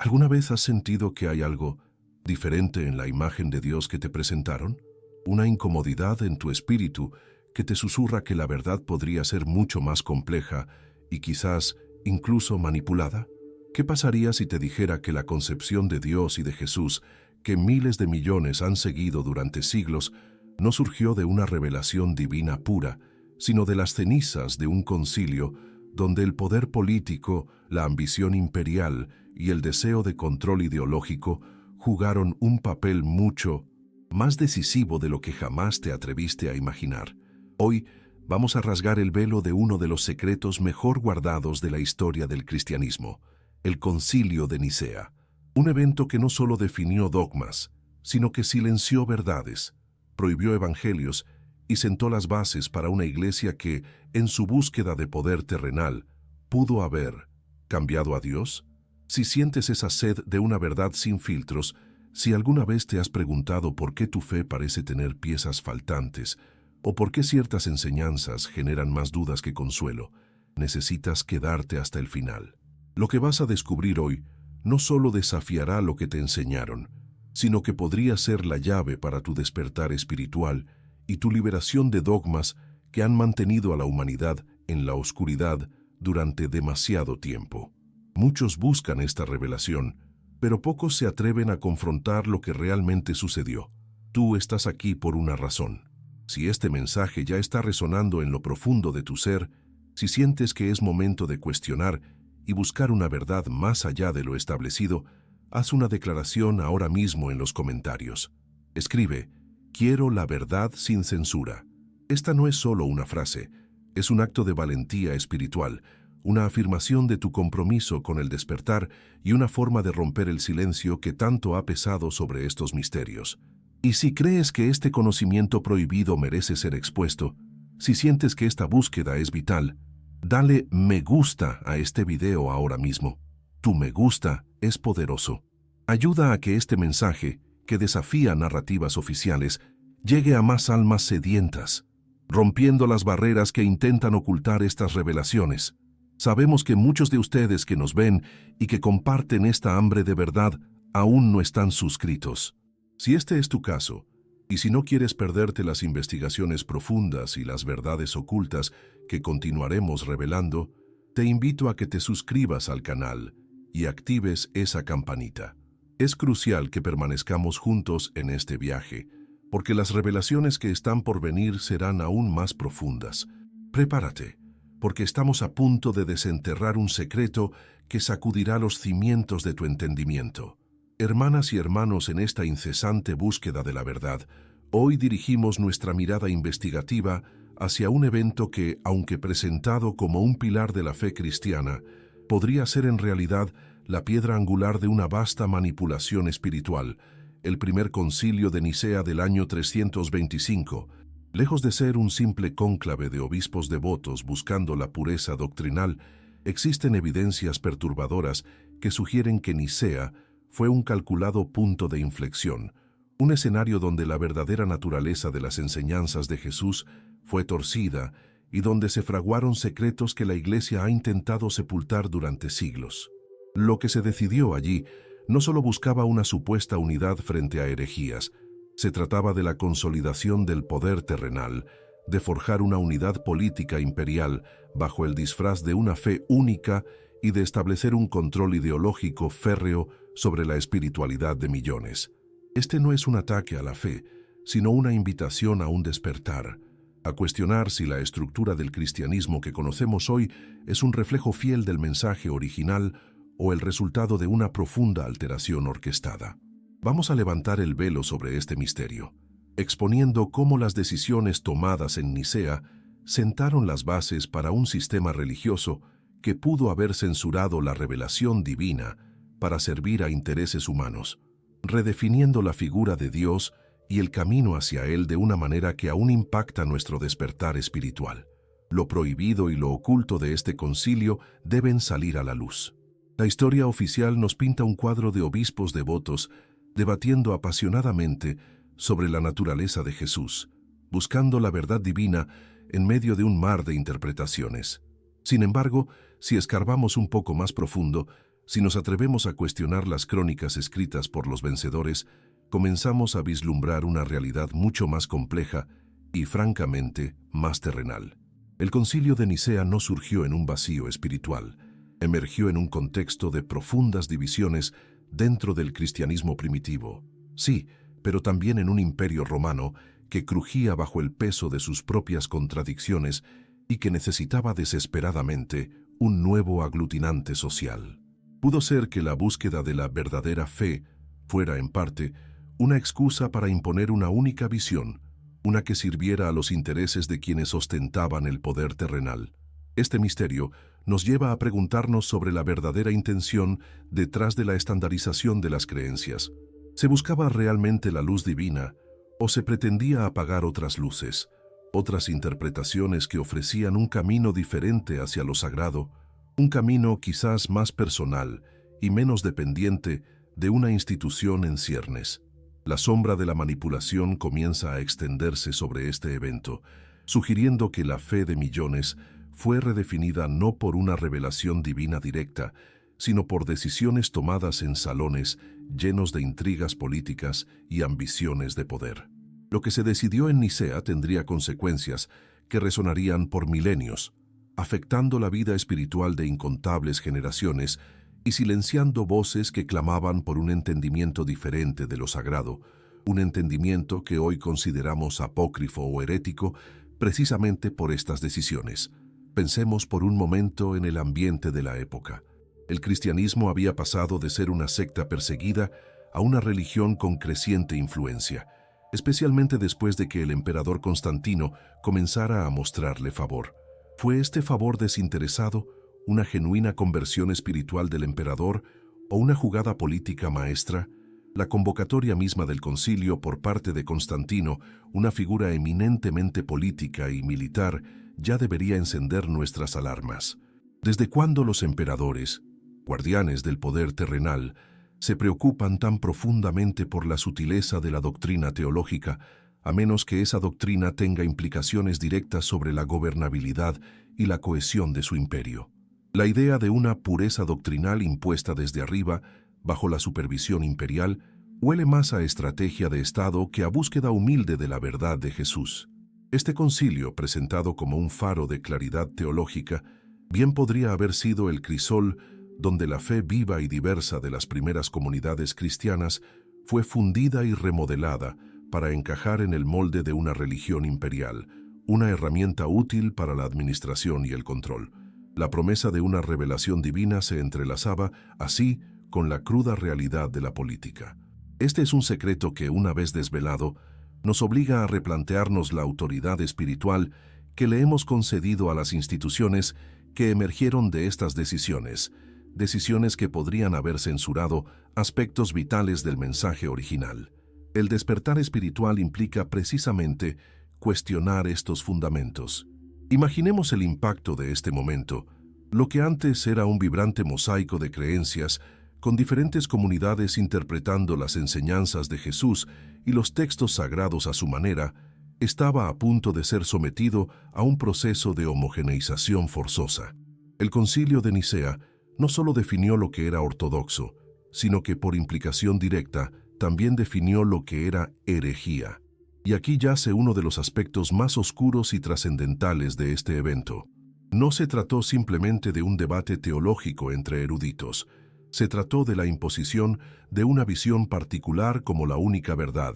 ¿Alguna vez has sentido que hay algo diferente en la imagen de Dios que te presentaron? Una incomodidad en tu espíritu que te susurra que la verdad podría ser mucho más compleja y quizás incluso manipulada. ¿Qué pasaría si te dijera que la concepción de Dios y de Jesús, que miles de millones han seguido durante siglos, no surgió de una revelación divina pura, sino de las cenizas de un concilio donde el poder político, la ambición imperial y el deseo de control ideológico jugaron un papel mucho más decisivo de lo que jamás te atreviste a imaginar? Hoy vamos a rasgar el velo de uno de los secretos mejor guardados de la historia del cristianismo, el Concilio de Nicea, un evento que no solo definió dogmas, sino que silenció verdades, prohibió evangelios y sentó las bases para una iglesia que, en su búsqueda de poder terrenal, pudo haber cambiado a Dios. Si sientes esa sed de una verdad sin filtros, si alguna vez te has preguntado por qué tu fe parece tener piezas faltantes, o por qué ciertas enseñanzas generan más dudas que consuelo, necesitas quedarte hasta el final. Lo que vas a descubrir hoy no solo desafiará lo que te enseñaron, sino que podría ser la llave para tu despertar espiritual y tu liberación de dogmas que han mantenido a la humanidad en la oscuridad durante demasiado tiempo. Muchos buscan esta revelación, pero pocos se atreven a confrontar lo que realmente sucedió. Tú estás aquí por una razón. Si este mensaje ya está resonando en lo profundo de tu ser, si sientes que es momento de cuestionar y buscar una verdad más allá de lo establecido, haz una declaración ahora mismo en los comentarios. Escribe: quiero la verdad sin censura. Esta no es solo una frase, es un acto de valentía espiritual, una afirmación de tu compromiso con el despertar y una forma de romper el silencio que tanto ha pesado sobre estos misterios. Y si crees que este conocimiento prohibido merece ser expuesto, si sientes que esta búsqueda es vital, dale me gusta a este video ahora mismo. Tu me gusta es poderoso. Ayuda a que este mensaje, que desafía narrativas oficiales, llegue a más almas sedientas, rompiendo las barreras que intentan ocultar estas revelaciones. Sabemos que muchos de ustedes que nos ven y que comparten esta hambre de verdad aún no están suscritos. Si este es tu caso, y si no quieres perderte las investigaciones profundas y las verdades ocultas que continuaremos revelando, te invito a que te suscribas al canal y actives esa campanita. Es crucial que permanezcamos juntos en este viaje, porque las revelaciones que están por venir serán aún más profundas. Prepárate, porque estamos a punto de desenterrar un secreto que sacudirá los cimientos de tu entendimiento. Hermanas y hermanos, en esta incesante búsqueda de la verdad, hoy dirigimos nuestra mirada investigativa hacia un evento que, aunque presentado como un pilar de la fe cristiana, podría ser en realidad la piedra angular de una vasta manipulación espiritual, el primer concilio de Nicea del año 325, lejos de ser un simple cónclave de obispos devotos buscando la pureza doctrinal. Existen evidencias perturbadoras que sugieren que Nicea fue un calculado punto de inflexión, un escenario donde la verdadera naturaleza de las enseñanzas de Jesús fue torcida y donde se fraguaron secretos que la Iglesia ha intentado sepultar durante siglos. Lo que se decidió allí no solo buscaba una supuesta unidad frente a herejías, se trataba de la consolidación del poder terrenal, de forjar una unidad política imperial bajo el disfraz de una fe única y de establecer un control ideológico férreo sobre la espiritualidad de millones. Este no es un ataque a la fe, sino una invitación a un despertar, a cuestionar si la estructura del cristianismo que conocemos hoy es un reflejo fiel del mensaje original o el resultado de una profunda alteración orquestada. Vamos a levantar el velo sobre este misterio, exponiendo cómo las decisiones tomadas en Nicea sentaron las bases para un sistema religioso que pudo haber censurado la revelación divina para servir a intereses humanos, redefiniendo la figura de Dios y el camino hacia Él de una manera que aún impacta nuestro despertar espiritual. Lo prohibido y lo oculto de este concilio deben salir a la luz. La historia oficial nos pinta un cuadro de obispos devotos debatiendo apasionadamente sobre la naturaleza de Jesús, buscando la verdad divina en medio de un mar de interpretaciones. Sin embargo, si escarbamos un poco más profundo, Si nos atrevemos a cuestionar las crónicas escritas por los vencedores, comenzamos a vislumbrar una realidad mucho más compleja y, francamente, más terrenal. El Concilio de Nicea no surgió en un vacío espiritual, emergió en un contexto de profundas divisiones dentro del cristianismo primitivo. Sí, pero también en un imperio romano que crujía bajo el peso de sus propias contradicciones y que necesitaba desesperadamente un nuevo aglutinante social. Pudo ser que la búsqueda de la verdadera fe fuera, en parte, una excusa para imponer una única visión, una que sirviera a los intereses de quienes ostentaban el poder terrenal. Este misterio nos lleva a preguntarnos sobre la verdadera intención detrás de la estandarización de las creencias. ¿Se buscaba realmente la luz divina o se pretendía apagar otras luces, otras interpretaciones que ofrecían un camino diferente hacia lo sagrado, un camino quizás más personal y menos dependiente de una institución en ciernes? La sombra de la manipulación comienza a extenderse sobre este evento, sugiriendo que la fe de millones fue redefinida no por una revelación divina directa, sino por decisiones tomadas en salones llenos de intrigas políticas y ambiciones de poder. Lo que se decidió en Nicea tendría consecuencias que resonarían por milenios, afectando la vida espiritual de incontables generaciones y silenciando voces que clamaban por un entendimiento diferente de lo sagrado, un entendimiento que hoy consideramos apócrifo o herético precisamente por estas decisiones. Pensemos por un momento en el ambiente de la época. El cristianismo había pasado de ser una secta perseguida a una religión con creciente influencia, especialmente después de que el emperador Constantino comenzara a mostrarle favor. ¿Fue este favor desinteresado, una genuina conversión espiritual del emperador o una jugada política maestra? La convocatoria misma del concilio por parte de Constantino, una figura eminentemente política y militar, ya debería encender nuestras alarmas. ¿Desde cuándo los emperadores, guardianes del poder terrenal, se preocupan tan profundamente por la sutileza de la doctrina teológica, a menos que esa doctrina tenga implicaciones directas sobre la gobernabilidad y la cohesión de su imperio? La idea de una pureza doctrinal impuesta desde arriba, bajo la supervisión imperial, huele más a estrategia de Estado que a búsqueda humilde de la verdad de Jesús. Este concilio, presentado como un faro de claridad teológica, bien podría haber sido el crisol donde la fe viva y diversa de las primeras comunidades cristianas fue fundida y remodelada para encajar en el molde de una religión imperial, una herramienta útil para la administración y el control. La promesa de una revelación divina se entrelazaba, así, con la cruda realidad de la política. Este es un secreto que, una vez desvelado, nos obliga a replantearnos la autoridad espiritual que le hemos concedido a las instituciones que emergieron de estas decisiones, decisiones que podrían haber censurado aspectos vitales del mensaje original. El despertar espiritual implica precisamente cuestionar estos fundamentos. Imaginemos el impacto de este momento. Lo que antes era un vibrante mosaico de creencias, con diferentes comunidades interpretando las enseñanzas de Jesús y los textos sagrados a su manera, estaba a punto de ser sometido a un proceso de homogeneización forzosa. El Concilio de Nicea no solo definió lo que era ortodoxo, sino que por implicación directa también definió lo que era herejía. Y aquí yace uno de los aspectos más oscuros y trascendentales de este evento. No se trató simplemente de un debate teológico entre eruditos. Se trató de la imposición de una visión particular como la única verdad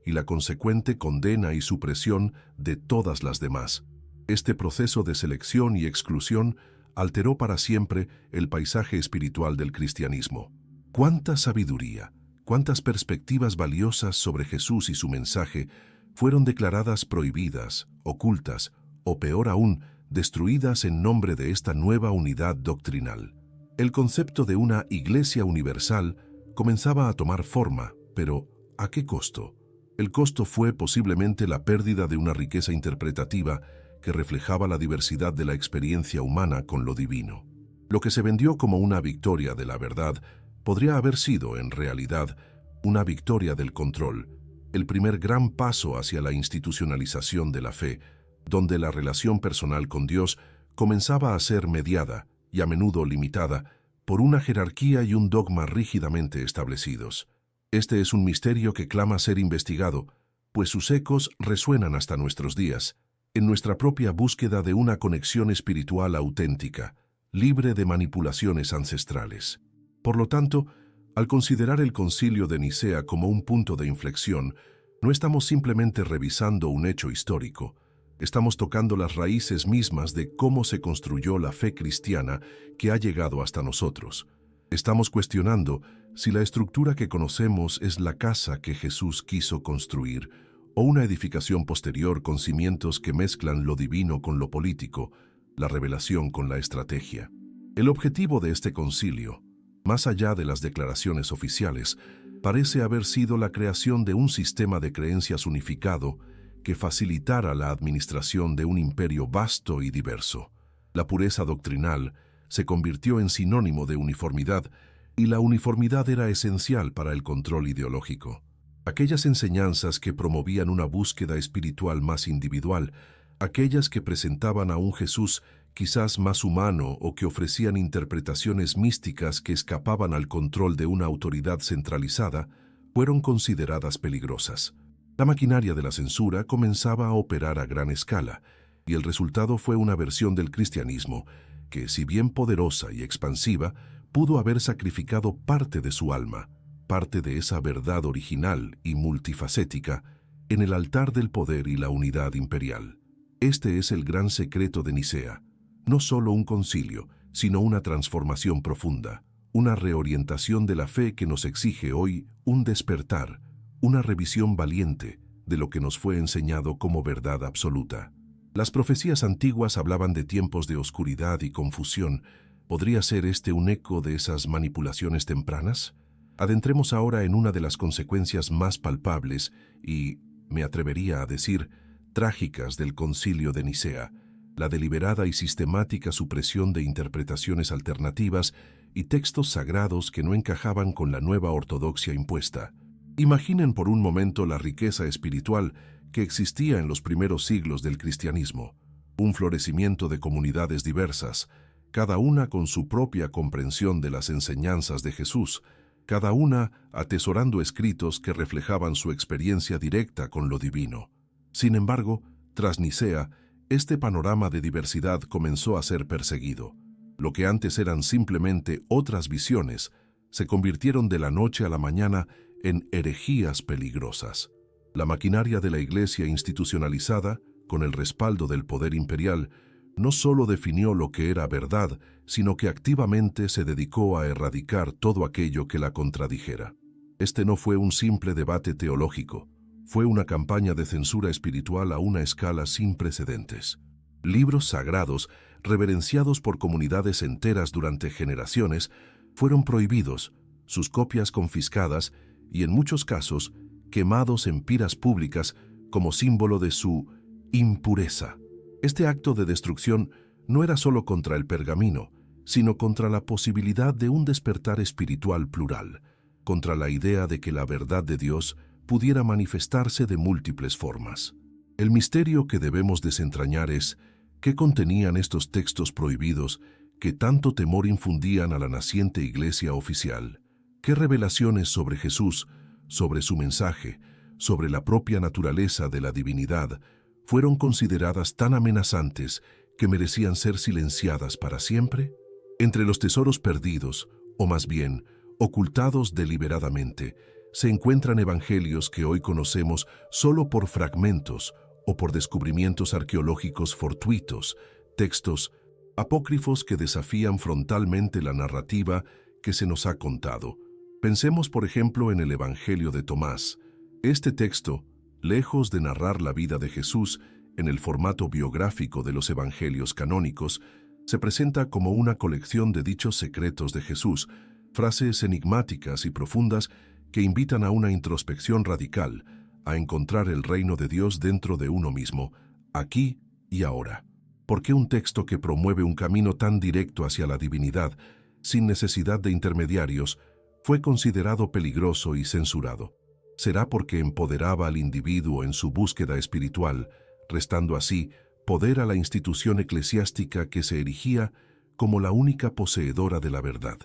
y la consecuente condena y supresión de todas las demás. Este proceso de selección y exclusión alteró para siempre el paisaje espiritual del cristianismo. ¡Cuánta sabiduría! ¿Cuántas perspectivas valiosas sobre Jesús y su mensaje fueron declaradas prohibidas, ocultas o, peor aún, destruidas en nombre de esta nueva unidad doctrinal? El concepto de una Iglesia universal comenzaba a tomar forma, pero ¿a qué costo? El costo fue posiblemente la pérdida de una riqueza interpretativa que reflejaba la diversidad de la experiencia humana con lo divino. Lo que se vendió como una victoria de la verdad podría haber sido, en realidad, una victoria del control, el primer gran paso hacia la institucionalización de la fe, donde la relación personal con Dios comenzaba a ser mediada y a menudo limitada por una jerarquía y un dogma rígidamente establecidos. Este es un misterio que clama ser investigado, pues sus ecos resuenan hasta nuestros días, en nuestra propia búsqueda de una conexión espiritual auténtica, libre de manipulaciones ancestrales. Por lo tanto, al considerar el Concilio de Nicea como un punto de inflexión, no estamos simplemente revisando un hecho histórico, estamos tocando las raíces mismas de cómo se construyó la fe cristiana que ha llegado hasta nosotros. Estamos cuestionando si la estructura que conocemos es la casa que Jesús quiso construir o una edificación posterior con cimientos que mezclan lo divino con lo político, la revelación con la estrategia. El objetivo de este concilio, más allá de las declaraciones oficiales, parece haber sido la creación de un sistema de creencias unificado que facilitara la administración de un imperio vasto y diverso. La pureza doctrinal se convirtió en sinónimo de uniformidad, y la uniformidad era esencial para el control ideológico. Aquellas enseñanzas que promovían una búsqueda espiritual más individual, aquellas que presentaban a un Jesús quizás más humano o que ofrecían interpretaciones místicas que escapaban al control de una autoridad centralizada, fueron consideradas peligrosas. La maquinaria de la censura comenzaba a operar a gran escala, y el resultado fue una versión del cristianismo que, si bien poderosa y expansiva, pudo haber sacrificado parte de su alma, parte de esa verdad original y multifacética, en el altar del poder y la unidad imperial. Este es el gran secreto de Nicea. No solo un concilio, sino una transformación profunda, una reorientación de la fe que nos exige hoy un despertar, una revisión valiente de lo que nos fue enseñado como verdad absoluta. Las profecías antiguas hablaban de tiempos de oscuridad y confusión. ¿Podría ser este un eco de esas manipulaciones tempranas? Adentremos ahora en una de las consecuencias más palpables y, me atrevería a decir, trágicas del Concilio de Nicea, la deliberada y sistemática supresión de interpretaciones alternativas y textos sagrados que no encajaban con la nueva ortodoxia impuesta. Imaginen por un momento la riqueza espiritual que existía en los primeros siglos del cristianismo, un florecimiento de comunidades diversas, cada una con su propia comprensión de las enseñanzas de Jesús, cada una atesorando escritos que reflejaban su experiencia directa con lo divino. Sin embargo, tras Nicea, este panorama de diversidad comenzó a ser perseguido. Lo que antes eran simplemente otras visiones, se convirtieron de la noche a la mañana en herejías peligrosas. La maquinaria de la Iglesia institucionalizada, con el respaldo del poder imperial, no solo definió lo que era verdad, sino que activamente se dedicó a erradicar todo aquello que la contradijera. Este no fue un simple debate teológico, fue una campaña de censura espiritual a una escala sin precedentes. Libros sagrados, reverenciados por comunidades enteras durante generaciones, fueron prohibidos, sus copias confiscadas y, en muchos casos, quemados en piras públicas como símbolo de su impureza. Este acto de destrucción no era solo contra el pergamino, sino contra la posibilidad de un despertar espiritual plural, contra la idea de que la verdad de Dios pudiera manifestarse de múltiples formas. El misterio que debemos desentrañar es qué contenían estos textos prohibidos que tanto temor infundían a la naciente Iglesia oficial. ¿Qué revelaciones sobre Jesús, sobre su mensaje, sobre la propia naturaleza de la divinidad, fueron consideradas tan amenazantes que merecían ser silenciadas para siempre? Entre los tesoros perdidos, o más bien, ocultados deliberadamente, se encuentran evangelios que hoy conocemos solo por fragmentos o por descubrimientos arqueológicos fortuitos, textos apócrifos que desafían frontalmente la narrativa que se nos ha contado. Pensemos, por ejemplo, en el Evangelio de Tomás. Este texto, lejos de narrar la vida de Jesús en el formato biográfico de los evangelios canónicos, se presenta como una colección de dichos secretos de Jesús, frases enigmáticas y profundas que invitan a una introspección radical, a encontrar el reino de Dios dentro de uno mismo, aquí y ahora. ¿Por qué un texto que promueve un camino tan directo hacia la divinidad, sin necesidad de intermediarios, fue considerado peligroso y censurado? ¿Será porque empoderaba al individuo en su búsqueda espiritual, restando así poder a la institución eclesiástica que se erigía como la única poseedora de la verdad?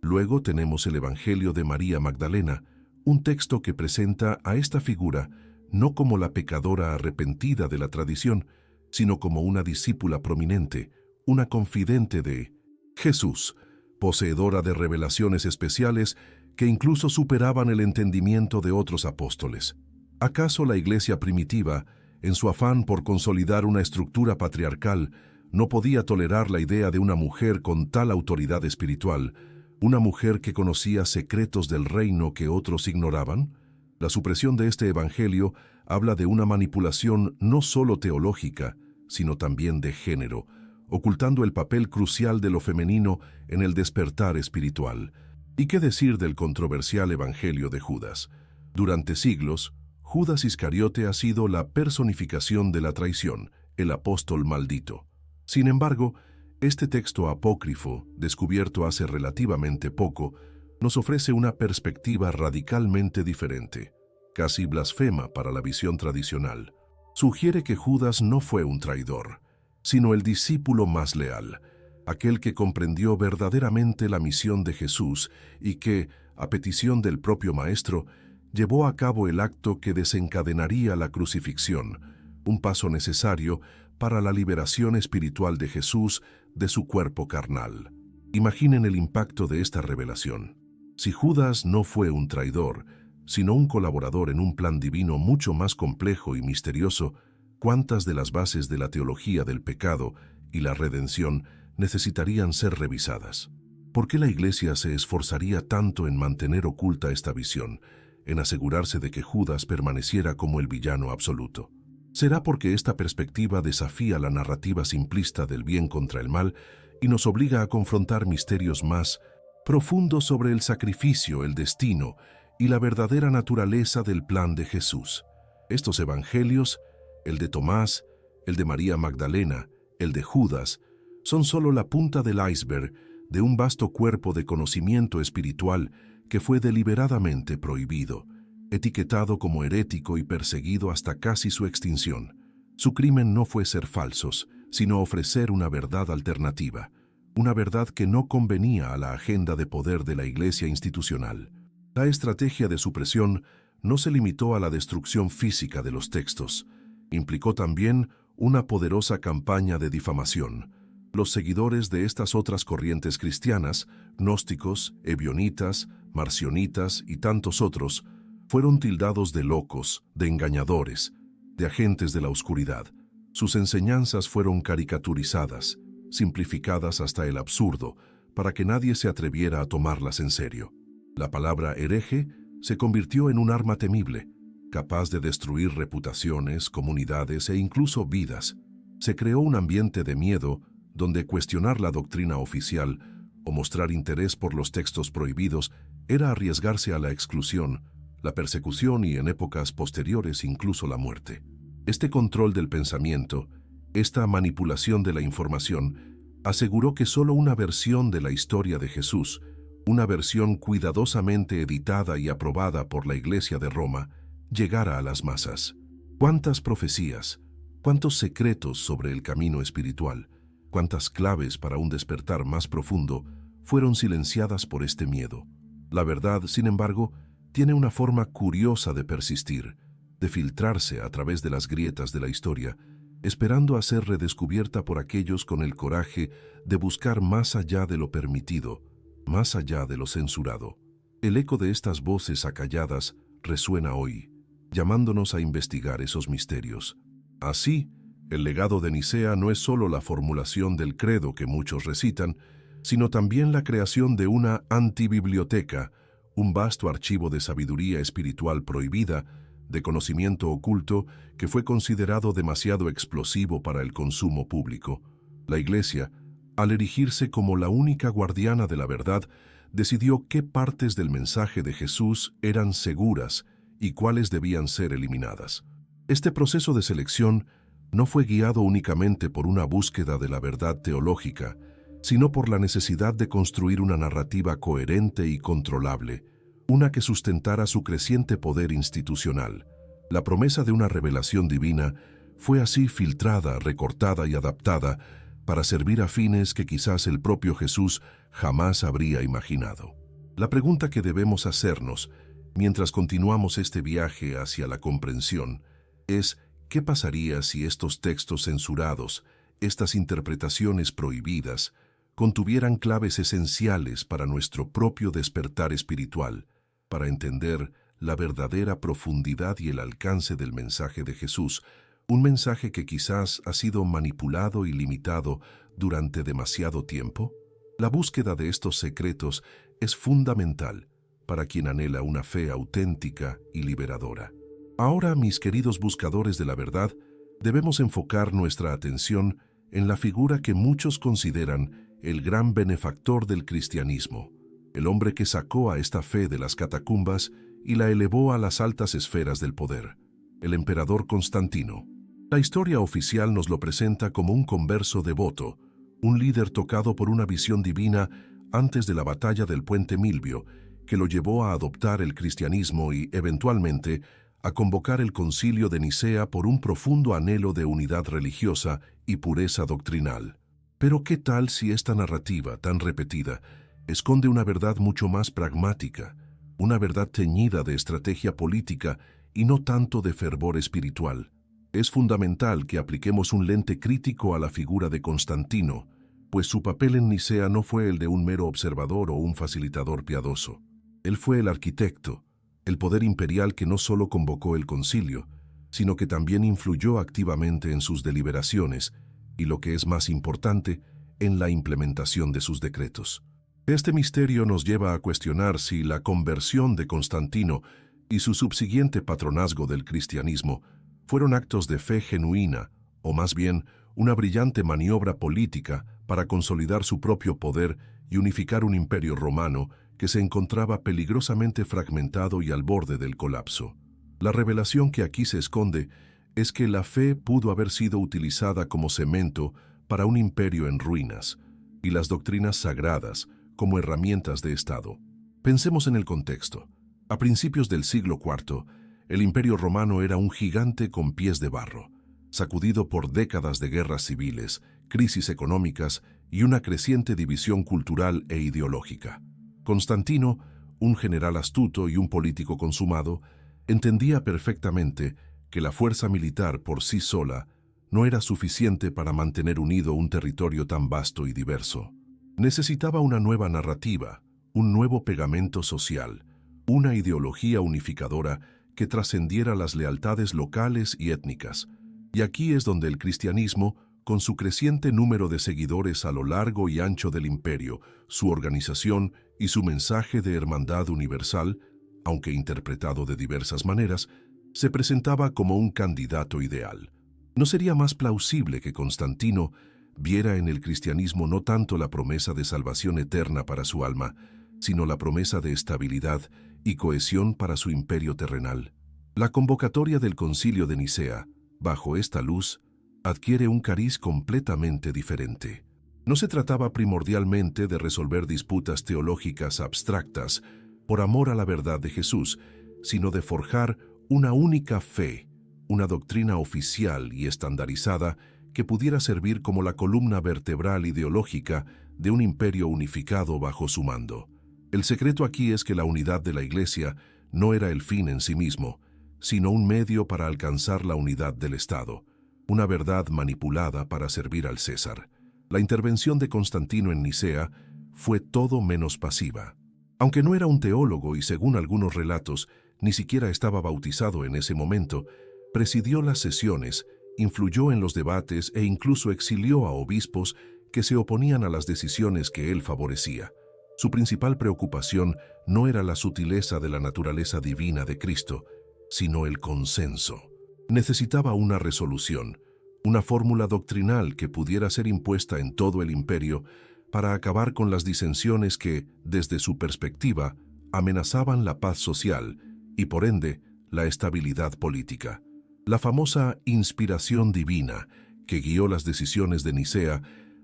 Luego tenemos el Evangelio de María Magdalena, un texto que presenta a esta figura no como la pecadora arrepentida de la tradición, sino como una discípula prominente, una confidente de Jesús, poseedora de revelaciones especiales que incluso superaban el entendimiento de otros apóstoles. ¿Acaso la iglesia primitiva, en su afán por consolidar una estructura patriarcal, no podía tolerar la idea de una mujer con tal autoridad espiritual, una mujer que conocía secretos del reino que otros ignoraban? La supresión de este evangelio habla de una manipulación no solo teológica, sino también de género, ocultando el papel crucial de lo femenino en el despertar espiritual. ¿Y qué decir del controversial evangelio de Judas? Durante siglos, Judas Iscariote ha sido la personificación de la traición, el apóstol maldito. Sin embargo, este texto apócrifo, descubierto hace relativamente poco, nos ofrece una perspectiva radicalmente diferente, casi blasfema para la visión tradicional. Sugiere que Judas no fue un traidor, sino el discípulo más leal, aquel que comprendió verdaderamente la misión de Jesús y que, a petición del propio Maestro, llevó a cabo el acto que desencadenaría la crucifixión, un paso necesario para la liberación espiritual de Jesús de su cuerpo carnal. Imaginen el impacto de esta revelación. Si Judas no fue un traidor, sino un colaborador en un plan divino mucho más complejo y misterioso, ¿cuántas de las bases de la teología del pecado y la redención necesitarían ser revisadas? ¿Por qué la Iglesia se esforzaría tanto en mantener oculta esta visión, en asegurarse de que Judas permaneciera como el villano absoluto? ¿Será porque esta perspectiva desafía la narrativa simplista del bien contra el mal y nos obliga a confrontar misterios más profundos sobre el sacrificio, el destino y la verdadera naturaleza del plan de Jesús? Estos evangelios, el de Tomás, el de María Magdalena, el de Judas, son solo la punta del iceberg de un vasto cuerpo de conocimiento espiritual que fue deliberadamente prohibido, etiquetado como herético y perseguido hasta casi su extinción. Su crimen no fue ser falsos, sino ofrecer una verdad alternativa, una verdad que no convenía a la agenda de poder de la Iglesia institucional. La estrategia de supresión no se limitó a la destrucción física de los textos, implicó también una poderosa campaña de difamación. Los seguidores de estas otras corrientes cristianas, gnósticos, ebionitas, marcionitas y tantos otros, fueron tildados de locos, de engañadores, de agentes de la oscuridad. Sus enseñanzas fueron caricaturizadas, simplificadas hasta el absurdo, para que nadie se atreviera a tomarlas en serio. La palabra hereje se convirtió en un arma temible, capaz de destruir reputaciones, comunidades e incluso vidas. Se creó un ambiente de miedo donde cuestionar la doctrina oficial o mostrar interés por los textos prohibidos era arriesgarse a la exclusión, la persecución y en épocas posteriores incluso la muerte. Este control del pensamiento, esta manipulación de la información, aseguró que solo una versión de la historia de Jesús, una versión cuidadosamente editada y aprobada por la Iglesia de Roma, llegara a las masas. ¿Cuántas profecías, cuántos secretos sobre el camino espiritual, cuántas claves para un despertar más profundo fueron silenciadas por este miedo? La verdad, sin embargo, tiene una forma curiosa de persistir, de filtrarse a través de las grietas de la historia, esperando a ser redescubierta por aquellos con el coraje de buscar más allá de lo permitido, más allá de lo censurado. El eco de estas voces acalladas resuena hoy, llamándonos a investigar esos misterios. Así, el legado de Nicea no es solo la formulación del credo que muchos recitan, sino también la creación de una antibiblioteca, un vasto archivo de sabiduría espiritual prohibida, de conocimiento oculto que fue considerado demasiado explosivo para el consumo público. La Iglesia, al erigirse como la única guardiana de la verdad, decidió qué partes del mensaje de Jesús eran seguras y cuáles debían ser eliminadas. Este proceso de selección no fue guiado únicamente por una búsqueda de la verdad teológica, sino por la necesidad de construir una narrativa coherente y controlable, una que sustentara su creciente poder institucional. La promesa de una revelación divina fue así filtrada, recortada y adaptada para servir a fines que quizás el propio Jesús jamás habría imaginado. La pregunta que debemos hacernos mientras continuamos este viaje hacia la comprensión es: ¿qué pasaría si estos textos censurados, estas interpretaciones prohibidas, contuvieran claves esenciales para nuestro propio despertar espiritual, para entender la verdadera profundidad y el alcance del mensaje de Jesús, un mensaje que quizás ha sido manipulado y limitado durante demasiado tiempo? La búsqueda de estos secretos es fundamental para quien anhela una fe auténtica y liberadora. Ahora, mis queridos buscadores de la verdad, debemos enfocar nuestra atención en la figura que muchos consideran el gran benefactor del cristianismo, el hombre que sacó a esta fe de las catacumbas y la elevó a las altas esferas del poder, el emperador Constantino. La historia oficial nos lo presenta como un converso devoto, un líder tocado por una visión divina antes de la batalla del Puente Milvio, que lo llevó a adoptar el cristianismo y, eventualmente, a convocar el Concilio de Nicea por un profundo anhelo de unidad religiosa y pureza doctrinal. Pero ¿qué tal si esta narrativa tan repetida esconde una verdad mucho más pragmática, una verdad teñida de estrategia política y no tanto de fervor espiritual? Es fundamental que apliquemos un lente crítico a la figura de Constantino, pues su papel en Nicea no fue el de un mero observador o un facilitador piadoso. Él fue el arquitecto, el poder imperial que no solo convocó el concilio, sino que también influyó activamente en sus deliberaciones y, lo que es más importante, en la implementación de sus decretos. Este misterio nos lleva a cuestionar si la conversión de Constantino y su subsiguiente patronazgo del cristianismo fueron actos de fe genuina, o más bien una brillante maniobra política para consolidar su propio poder y unificar un imperio romano que se encontraba peligrosamente fragmentado y al borde del colapso. La revelación que aquí se esconde es que la fe pudo haber sido utilizada como cemento para un imperio en ruinas, y las doctrinas sagradas como herramientas de Estado. Pensemos en el contexto. A principios del siglo IV, el Imperio Romano era un gigante con pies de barro, sacudido por décadas de guerras civiles, crisis económicas y una creciente división cultural e ideológica. Constantino, un general astuto y un político consumado, entendía perfectamente que la fuerza militar por sí sola no era suficiente para mantener unido un territorio tan vasto y diverso. Necesitaba una nueva narrativa, un nuevo pegamento social, una ideología unificadora que trascendiera las lealtades locales y étnicas. Y aquí es donde el cristianismo, con su creciente número de seguidores a lo largo y ancho del imperio, su organización y su mensaje de hermandad universal, aunque interpretado de diversas maneras, se presentaba como un candidato ideal. ¿No sería más plausible que Constantino viera en el cristianismo no tanto la promesa de salvación eterna para su alma, sino la promesa de estabilidad y cohesión para su imperio terrenal? La convocatoria del Concilio de Nicea, bajo esta luz, adquiere un cariz completamente diferente. No se trataba primordialmente de resolver disputas teológicas abstractas por amor a la verdad de Jesús, sino de forjar una única fe, una doctrina oficial y estandarizada que pudiera servir como la columna vertebral ideológica de un imperio unificado bajo su mando. El secreto aquí es que la unidad de la Iglesia no era el fin en sí mismo, sino un medio para alcanzar la unidad del Estado, una verdad manipulada para servir al César. La intervención de Constantino en Nicea fue todo menos pasiva. Aunque no era un teólogo y, según algunos relatos, ni siquiera estaba bautizado en ese momento, presidió las sesiones, influyó en los debates e incluso exilió a obispos que se oponían a las decisiones que él favorecía. Su principal preocupación no era la sutileza de la naturaleza divina de Cristo, sino el consenso. Necesitaba una resolución, una fórmula doctrinal que pudiera ser impuesta en todo el imperio para acabar con las disensiones que, desde su perspectiva, amenazaban la paz social y, por ende, la estabilidad política. La famosa inspiración divina que guió las decisiones de Nicea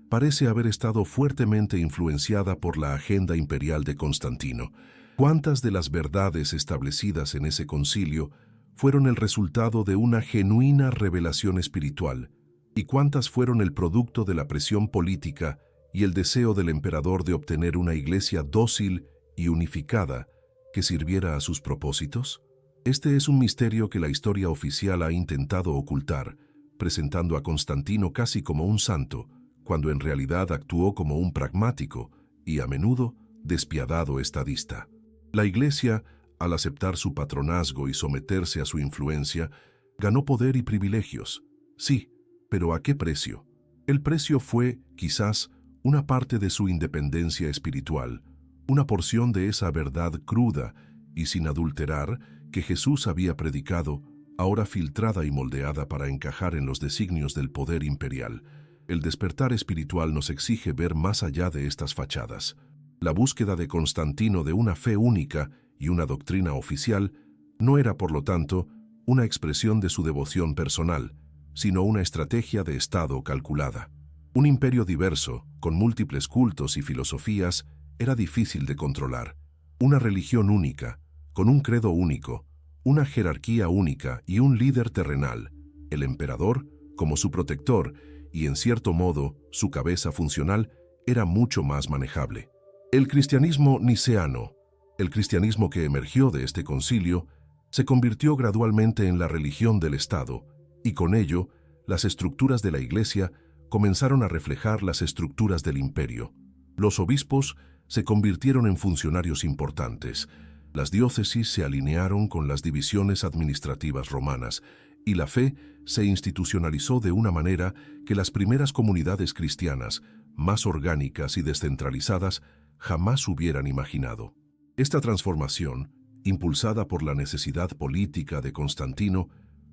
parece haber estado fuertemente influenciada por la agenda imperial de Constantino. ¿Cuántas de las verdades establecidas en ese concilio fueron el resultado de una genuina revelación espiritual, ¿Y cuántas fueron el producto de la presión política y el deseo del emperador de obtener una iglesia dócil y unificada que sirviera a sus propósitos? Este es un misterio que la historia oficial ha intentado ocultar, presentando a Constantino casi como un santo, cuando en realidad actuó como un pragmático y, a menudo, despiadado estadista. La Iglesia, al aceptar su patronazgo y someterse a su influencia, ganó poder y privilegios. Sí, pero ¿a qué precio? El precio fue, quizás, una parte de su independencia espiritual, una porción de esa verdad cruda y sin adulterar que Jesús había predicado, ahora filtrada y moldeada para encajar en los designios del poder imperial. El despertar espiritual nos exige ver más allá de estas fachadas. La búsqueda de Constantino de una fe única y una doctrina oficial no era, por lo tanto, una expresión de su devoción personal, sino una estrategia de Estado calculada. Un imperio diverso, con múltiples cultos y filosofías, era difícil de controlar. Una religión única, con un credo único, una jerarquía única y un líder terrenal, el emperador, como su protector y, en cierto modo, su cabeza funcional, era mucho más manejable. El cristianismo niceano, el cristianismo que emergió de este concilio, se convirtió gradualmente en la religión del Estado, y con ello, las estructuras de la Iglesia comenzaron a reflejar las estructuras del imperio. Los obispos se convirtieron en funcionarios importantes, las diócesis se alinearon con las divisiones administrativas romanas, y la fe se institucionalizó de una manera que las primeras comunidades cristianas, más orgánicas y descentralizadas, jamás hubieran imaginado. Esta transformación, impulsada por la necesidad política de Constantino,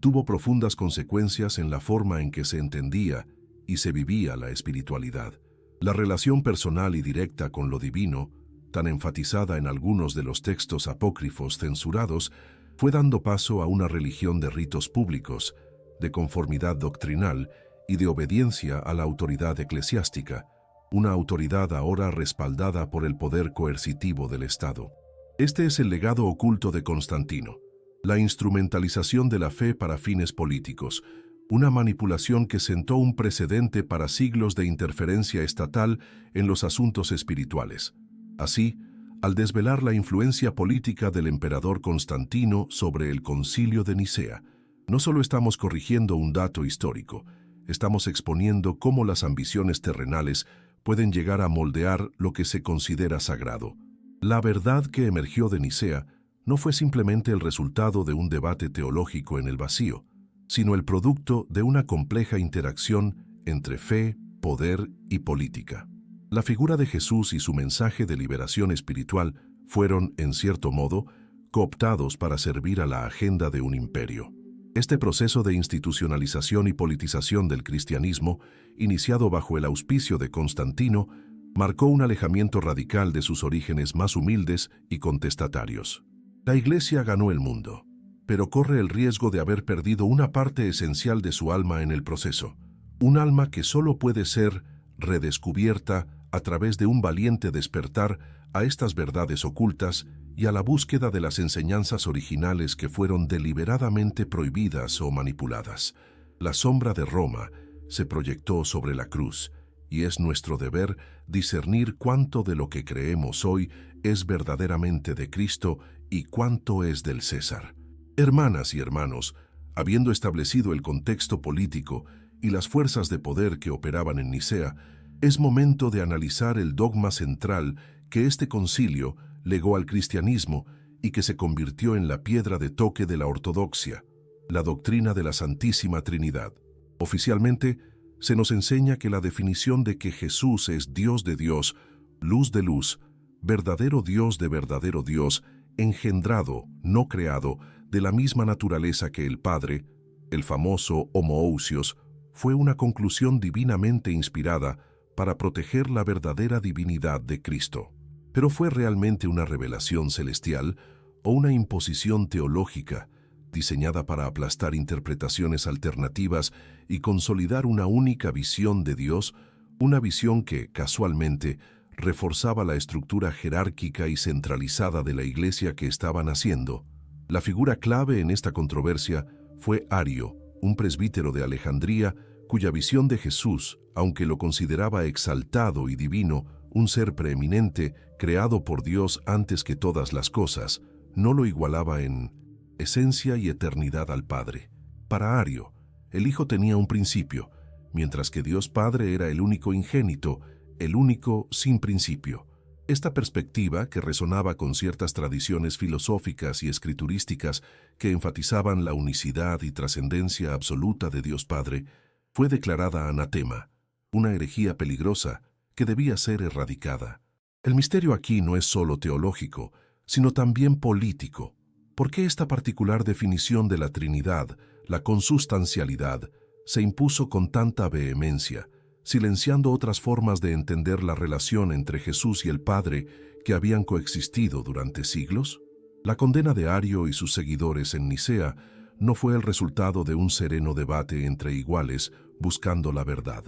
tuvo profundas consecuencias en la forma en que se entendía y se vivía la espiritualidad. La relación personal y directa con lo divino, tan enfatizada en algunos de los textos apócrifos censurados, fue dando paso a una religión de ritos públicos, de conformidad doctrinal y de obediencia a la autoridad eclesiástica, una autoridad ahora respaldada por el poder coercitivo del Estado. Este es el legado oculto de Constantino, la instrumentalización de la fe para fines políticos, una manipulación que sentó un precedente para siglos de interferencia estatal en los asuntos espirituales. Así, al desvelar la influencia política del emperador Constantino sobre el Concilio de Nicea, no solo estamos corrigiendo un dato histórico, estamos exponiendo cómo las ambiciones terrenales pueden llegar a moldear lo que se considera sagrado. La verdad que emergió de Nicea no fue simplemente el resultado de un debate teológico en el vacío, sino el producto de una compleja interacción entre fe, poder y política. La figura de Jesús y su mensaje de liberación espiritual fueron, en cierto modo, cooptados para servir a la agenda de un imperio. Este proceso de institucionalización y politización del cristianismo, iniciado bajo el auspicio de Constantino, marcó un alejamiento radical de sus orígenes más humildes y contestatarios. La Iglesia ganó el mundo, pero corre el riesgo de haber perdido una parte esencial de su alma en el proceso, un alma que solo puede ser redescubierta a través de un valiente despertar a estas verdades ocultas y a la búsqueda de las enseñanzas originales que fueron deliberadamente prohibidas o manipuladas. La sombra de Roma se proyectó sobre la cruz, y es nuestro deber discernir cuánto de lo que creemos hoy es verdaderamente de Cristo y cuánto es del César. Hermanas y hermanos, habiendo establecido el contexto político y las fuerzas de poder que operaban en Nicea, es momento de analizar el dogma central que este concilio legó al cristianismo y que se convirtió en la piedra de toque de la ortodoxia, la doctrina de la Santísima Trinidad. Oficialmente, se nos enseña que la definición de que Jesús es Dios de Dios, luz de luz, verdadero Dios de verdadero Dios, engendrado, no creado, de la misma naturaleza que el Padre, el famoso homoousios, fue una conclusión divinamente inspirada para proteger la verdadera divinidad de Cristo. Pero ¿fue realmente una revelación celestial o una imposición teológica diseñada para aplastar interpretaciones alternativas y consolidar una única visión de Dios, una visión que, casualmente, reforzaba la estructura jerárquica y centralizada de la Iglesia que estaba naciendo? La figura clave en esta controversia fue Ario, un presbítero de Alejandría cuya visión de Jesús, aunque lo consideraba exaltado y divino, un ser preeminente, creado por Dios antes que todas las cosas, no lo igualaba en esencia y eternidad al Padre. Para Ario, el Hijo tenía un principio, mientras que Dios Padre era el único ingénito, el único sin principio. Esta perspectiva, que resonaba con ciertas tradiciones filosóficas y escriturísticas que enfatizaban la unicidad y trascendencia absoluta de Dios Padre, fue declarada anatema, una herejía peligrosa que debía ser erradicada. El misterio aquí no es solo teológico, sino también político. ¿Por qué esta particular definición de la Trinidad, la consustancialidad, se impuso con tanta vehemencia, silenciando otras formas de entender la relación entre Jesús y el Padre que habían coexistido durante siglos? La condena de Ario y sus seguidores en Nicea no fue el resultado de un sereno debate entre iguales buscando la verdad.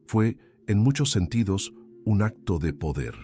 Fue, en muchos sentidos, un acto de poder.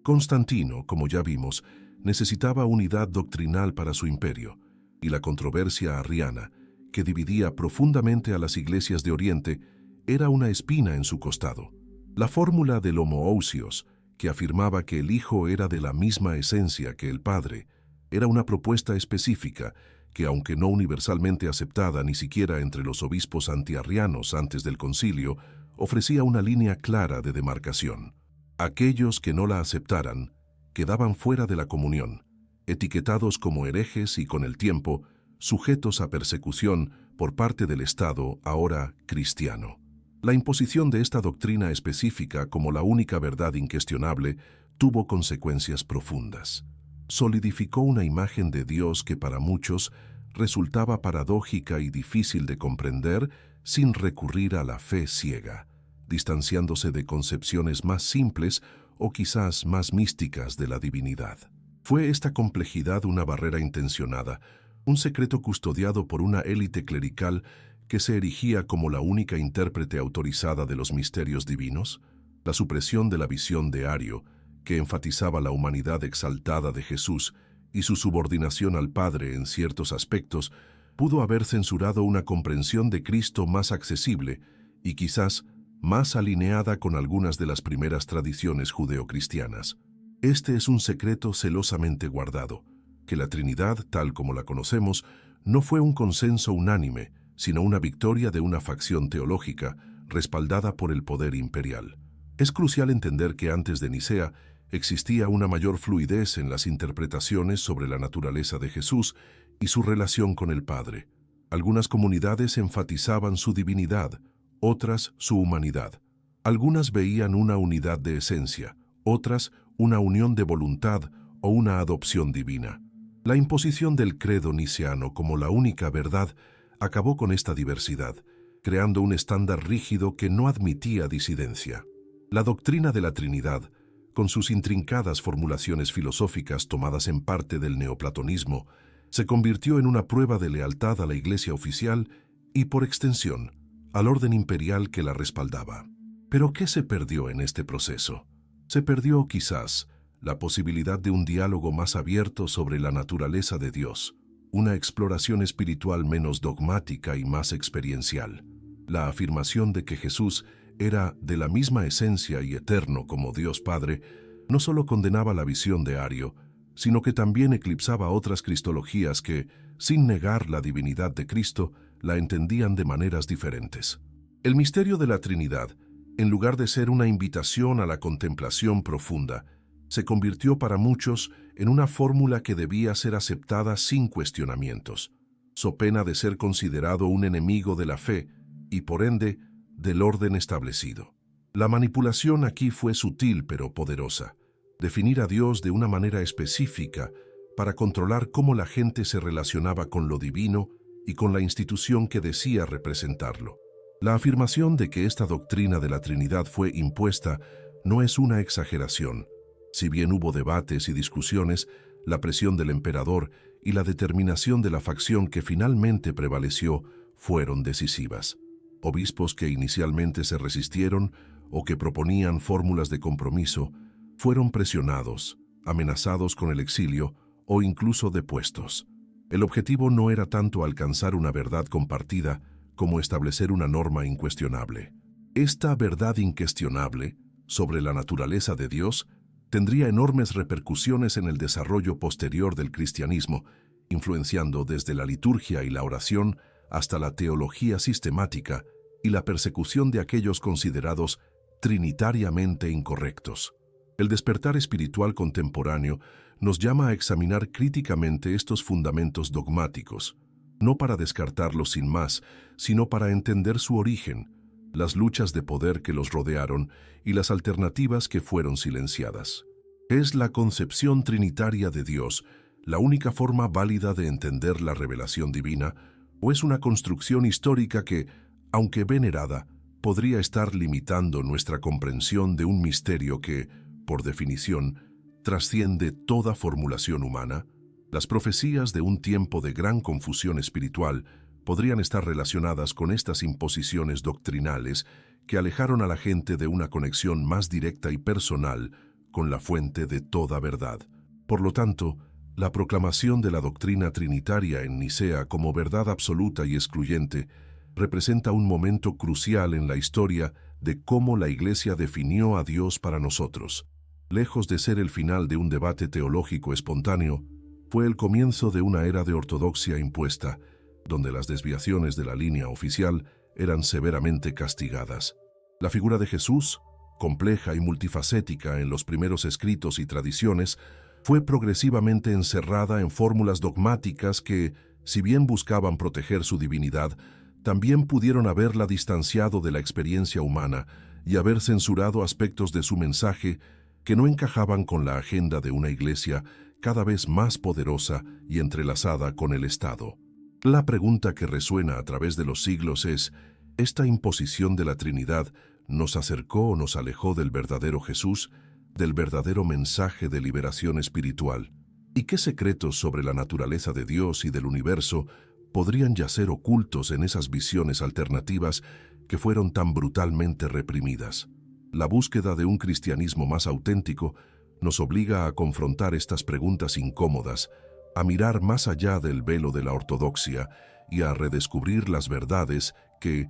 Constantino, como ya vimos, necesitaba unidad doctrinal para su imperio, y la controversia arriana, que dividía profundamente a las iglesias de Oriente, era una espina en su costado. La fórmula del homoousios, que afirmaba que el Hijo era de la misma esencia que el Padre, era una propuesta específica que, aunque no universalmente aceptada ni siquiera entre los obispos antiarrianos antes del concilio, ofrecía una línea clara de demarcación. Aquellos que no la aceptaran quedaban fuera de la comunión, etiquetados como herejes y, con el tiempo, sujetos a persecución por parte del Estado, ahora cristiano. La imposición de esta doctrina específica como la única verdad incuestionable tuvo consecuencias profundas. Solidificó una imagen de Dios que para muchos resultaba paradójica y difícil de comprender sin recurrir a la fe ciega, distanciándose de concepciones más simples o quizás más místicas de la divinidad. Fue esta complejidad una barrera intencionada, un secreto custodiado por una élite clerical que se erigía como la única intérprete autorizada de los misterios divinos? La supresión de la visión de Ario, que enfatizaba la humanidad exaltada de Jesús y su subordinación al Padre en ciertos aspectos, pudo haber censurado una comprensión de Cristo más accesible y quizás más alineada con algunas de las primeras tradiciones judeocristianas. Este es un secreto celosamente guardado, que la Trinidad, tal como la conocemos, no fue un consenso unánime, sino una victoria de una facción teológica respaldada por el poder imperial. Es crucial entender que antes de Nicea existía una mayor fluidez en las interpretaciones sobre la naturaleza de Jesús y su relación con el Padre. Algunas comunidades enfatizaban su divinidad, otras su humanidad. Algunas veían una unidad de esencia, otras una unión de voluntad o una adopción divina. La imposición del credo niceano como la única verdad acabó con esta diversidad, creando un estándar rígido que no admitía disidencia. La doctrina de la Trinidad, con sus intrincadas formulaciones filosóficas tomadas en parte del neoplatonismo, se convirtió en una prueba de lealtad a la Iglesia oficial y, por extensión, al orden imperial que la respaldaba. ¿Pero qué se perdió en este proceso? Se perdió, quizás, la posibilidad de un diálogo más abierto sobre la naturaleza de Dios, una exploración espiritual menos dogmática y más experiencial. La afirmación de que Jesús era de la misma esencia y eterno como Dios Padre no solo condenaba la visión de Ario, sino que también eclipsaba otras cristologías que, sin negar la divinidad de Cristo, la entendían de maneras diferentes. El misterio de la Trinidad, en lugar de ser una invitación a la contemplación profunda, se convirtió para muchos en una fórmula que debía ser aceptada sin cuestionamientos, so pena de ser considerado un enemigo de la fe y, por ende, del orden establecido. La manipulación aquí fue sutil pero poderosa. Definir a Dios de una manera específica para controlar cómo la gente se relacionaba con lo divino y con la institución que decía representarlo. La afirmación de que esta doctrina de la Trinidad fue impuesta no es una exageración. Si bien hubo debates y discusiones, la presión del emperador y la determinación de la facción que finalmente prevaleció fueron decisivas. Obispos que inicialmente se resistieron o que proponían fórmulas de compromiso fueron presionados, amenazados con el exilio o incluso depuestos. El objetivo no era tanto alcanzar una verdad compartida como establecer una norma incuestionable. Esta verdad incuestionable sobre la naturaleza de Dios tendría enormes repercusiones en el desarrollo posterior del cristianismo, influenciando desde la liturgia y la oración hasta la teología sistemática y la persecución de aquellos considerados trinitariamente incorrectos. El despertar espiritual contemporáneo nos llama a examinar críticamente estos fundamentos dogmáticos, no para descartarlos sin más, sino para entender su origen, las luchas de poder que los rodearon y las alternativas que fueron silenciadas. ¿Es la concepción trinitaria de Dios la única forma válida de entender la revelación divina, o es una construcción histórica que, aunque venerada, podría estar limitando nuestra comprensión de un misterio que, por definición, trasciende toda formulación humana? Las profecías de un tiempo de gran confusión espiritual podrían estar relacionadas con estas imposiciones doctrinales que alejaron a la gente de una conexión más directa y personal con la fuente de toda verdad. Por lo tanto, la proclamación de la doctrina trinitaria en Nicea como verdad absoluta y excluyente representa un momento crucial en la historia de cómo la Iglesia definió a Dios para nosotros. Lejos de ser el final de un debate teológico espontáneo, fue el comienzo de una era de ortodoxia impuesta, donde las desviaciones de la línea oficial eran severamente castigadas. La figura de Jesús, compleja y multifacética en los primeros escritos y tradiciones, fue progresivamente encerrada en fórmulas dogmáticas que, si bien buscaban proteger su divinidad, también pudieron haberla distanciado de la experiencia humana y haber censurado aspectos de su mensaje que no encajaban con la agenda de una iglesia cada vez más poderosa y entrelazada con el Estado. La pregunta que resuena a través de los siglos es: ¿esta imposición de la Trinidad nos acercó o nos alejó del verdadero Jesús, del verdadero mensaje de liberación espiritual? ¿Y qué secretos sobre la naturaleza de Dios y del universo podrían yacer ocultos en esas visiones alternativas que fueron tan brutalmente reprimidas? La búsqueda de un cristianismo más auténtico nos obliga a confrontar estas preguntas incómodas, a mirar más allá del velo de la ortodoxia y a redescubrir las verdades que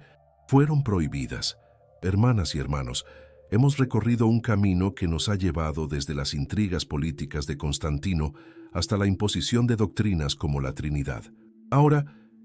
fueron prohibidas. Hermanas y hermanos, hemos recorrido un camino que nos ha llevado desde las intrigas políticas de Constantino hasta la imposición de doctrinas como la Trinidad. Ahora,